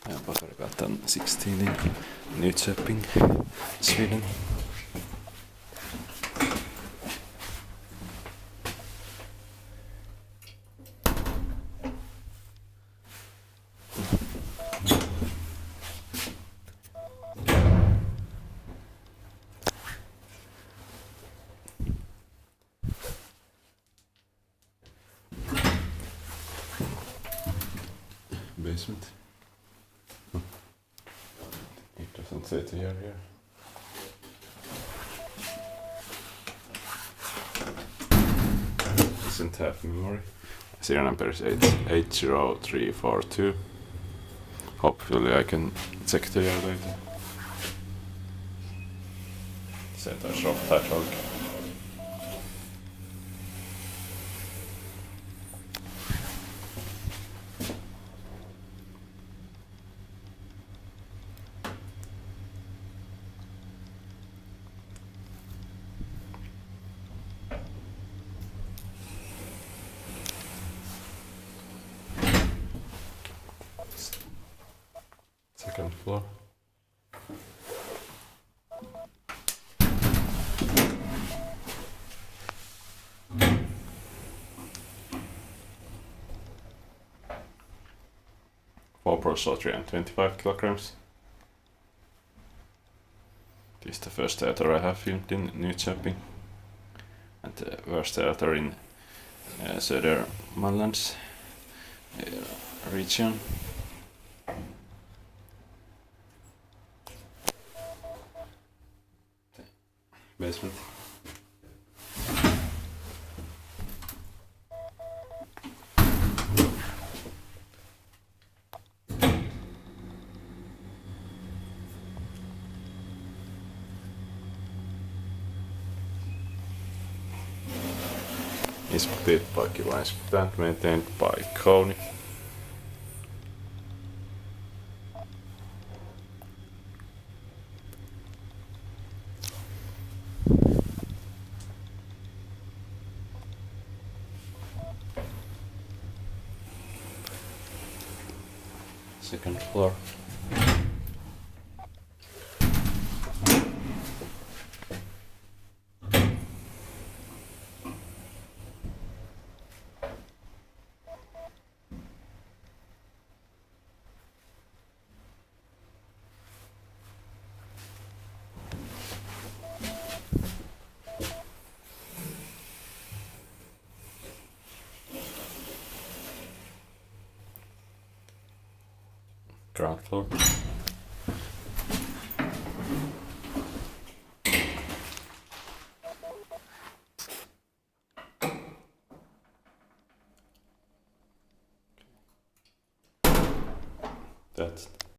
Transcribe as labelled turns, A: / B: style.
A: Bagaregatan 16 in Nyköping, Sweden. Basement. It doesn't say to here. Doesn't have memory. Serial number is 80342. Hopefully I can check the year later. Set a shop title. Second floor. So 325 kilograms. This is the first theater I have filmed in Nyköping, and the first theater in Södermanlands region. Basement. Inspected by and maintained by Kone. Second floor. Ground floor. That's